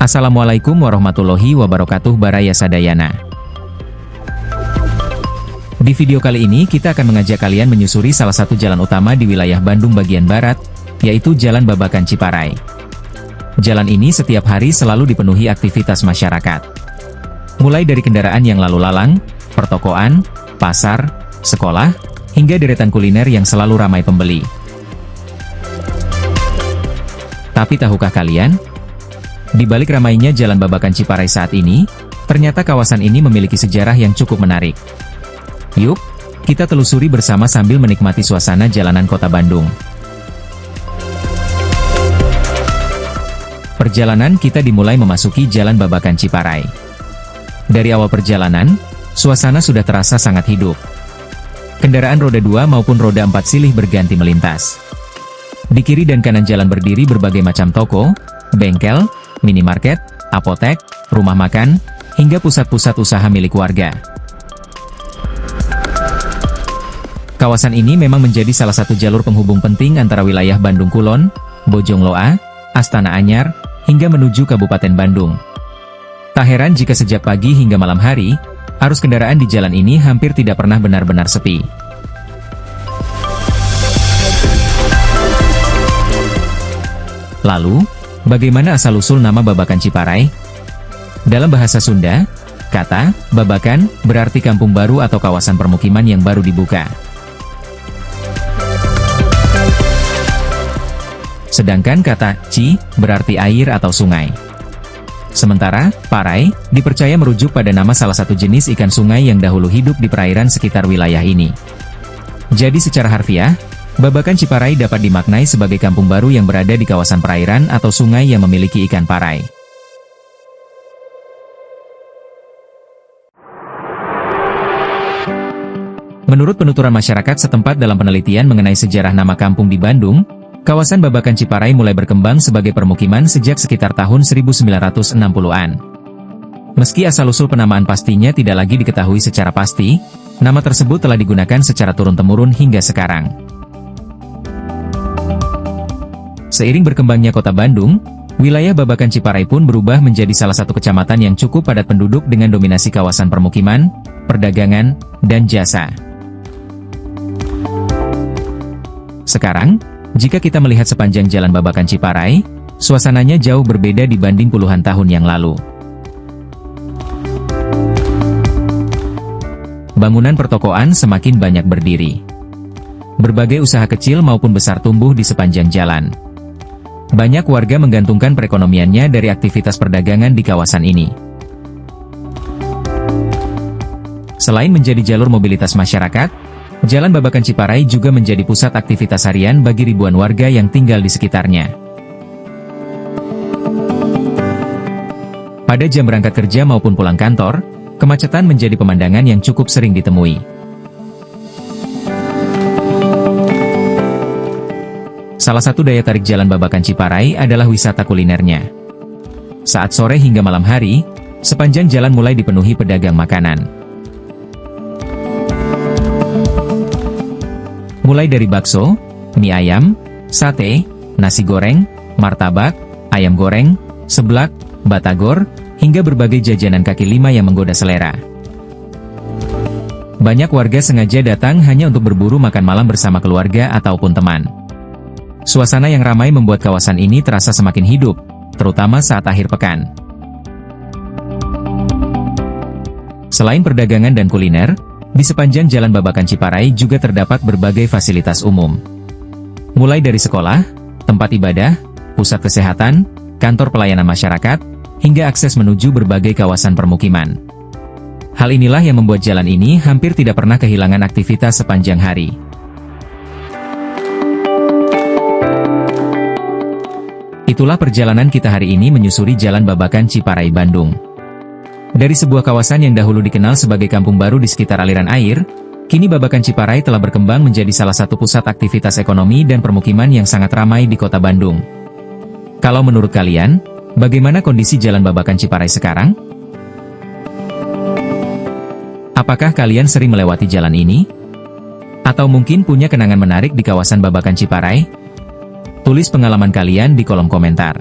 Assalamualaikum warahmatullahi wabarakatuh. Baraya Sadayana. Di video kali ini kita akan mengajak kalian menyusuri salah satu jalan utama di wilayah Bandung bagian barat, yaitu Jalan Babakan Ciparai. Jalan ini setiap hari selalu dipenuhi aktivitas masyarakat. Mulai dari kendaraan yang lalu lalang, pertokoan, pasar, sekolah, hingga deretan kuliner yang selalu ramai pembeli. Tapi tahukah kalian? Di balik ramainya Jalan Babakan Ciparai saat ini, ternyata kawasan ini memiliki sejarah yang cukup menarik. Yuk, kita telusuri bersama sambil menikmati suasana jalanan kota Bandung. Perjalanan kita dimulai memasuki Jalan Babakan Ciparai. Dari awal perjalanan, suasana sudah terasa sangat hidup. Kendaraan roda 2 maupun roda 4 silih berganti melintas. Di kiri dan kanan jalan berdiri berbagai macam toko, bengkel, minimarket, apotek, rumah makan, hingga pusat-pusat usaha milik warga. Kawasan ini memang menjadi salah satu jalur penghubung penting antara wilayah Bandung Kulon, Bojongloa, Astana Anyar, hingga menuju Kabupaten Bandung. Tak heran jika sejak pagi hingga malam hari, arus kendaraan di jalan ini hampir tidak pernah benar-benar sepi. Lalu, bagaimana asal-usul nama Babakan Ciparai? Dalam bahasa Sunda, kata Babakan berarti kampung baru atau kawasan permukiman yang baru dibuka. Sedangkan kata Ci berarti air atau sungai. Sementara Parai dipercaya merujuk pada nama salah satu jenis ikan sungai yang dahulu hidup di perairan sekitar wilayah ini. Jadi secara harfiah, Babakan Ciparai dapat dimaknai sebagai kampung baru yang berada di kawasan perairan atau sungai yang memiliki ikan parai. Menurut penuturan masyarakat setempat dalam penelitian mengenai sejarah nama kampung di Bandung, kawasan Babakan Ciparai mulai berkembang sebagai permukiman sejak sekitar tahun 1960-an. Meski asal-usul penamaan pastinya tidak lagi diketahui secara pasti, nama tersebut telah digunakan secara turun-temurun hingga sekarang. Seiring berkembangnya kota Bandung, wilayah Babakan Ciparai pun berubah menjadi salah satu kecamatan yang cukup padat penduduk dengan dominasi kawasan permukiman, perdagangan, dan jasa. Sekarang, jika kita melihat sepanjang Jalan Babakan Ciparai, suasananya jauh berbeda dibanding puluhan tahun yang lalu. Bangunan pertokoan semakin banyak berdiri. Berbagai usaha kecil maupun besar tumbuh di sepanjang jalan. Banyak warga menggantungkan perekonomiannya dari aktivitas perdagangan di kawasan ini. Selain menjadi jalur mobilitas masyarakat, Jalan Babakan Ciparai juga menjadi pusat aktivitas harian bagi ribuan warga yang tinggal di sekitarnya. Pada jam berangkat kerja maupun pulang kantor, kemacetan menjadi pemandangan yang cukup sering ditemui. Salah satu daya tarik Jalan Babakan Ciparai adalah wisata kulinernya. Saat sore hingga malam hari, sepanjang jalan mulai dipenuhi pedagang makanan. Mulai dari bakso, mie ayam, sate, nasi goreng, martabak, ayam goreng, seblak, batagor, hingga berbagai jajanan kaki lima yang menggoda selera. Banyak warga sengaja datang hanya untuk berburu makan malam bersama keluarga ataupun teman. Suasana yang ramai membuat kawasan ini terasa semakin hidup, terutama saat akhir pekan. Selain perdagangan dan kuliner, di sepanjang Jalan Babakan Ciparai juga terdapat berbagai fasilitas umum. Mulai dari sekolah, tempat ibadah, pusat kesehatan, kantor pelayanan masyarakat, hingga akses menuju berbagai kawasan permukiman. Hal inilah yang membuat jalan ini hampir tidak pernah kehilangan aktivitas sepanjang hari. Itulah perjalanan kita hari ini menyusuri Jalan Babakan Ciparai Bandung. Dari sebuah kawasan yang dahulu dikenal sebagai kampung baru di sekitar aliran air, kini Babakan Ciparai telah berkembang menjadi salah satu pusat aktivitas ekonomi dan permukiman yang sangat ramai di kota Bandung. Kalau menurut kalian, bagaimana kondisi Jalan Babakan Ciparai sekarang? Apakah kalian sering melewati jalan ini? Atau mungkin punya kenangan menarik di kawasan Babakan Ciparai? Tulis pengalaman kalian di kolom komentar.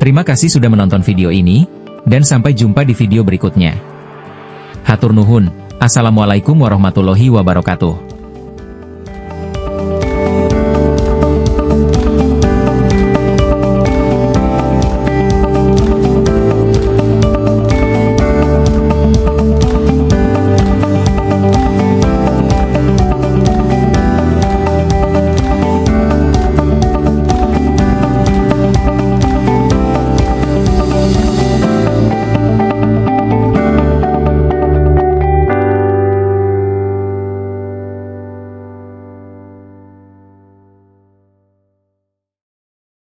Terima kasih sudah menonton video ini, dan sampai jumpa di video berikutnya. Hatur nuhun. Assalamualaikum warahmatullahi wabarakatuh.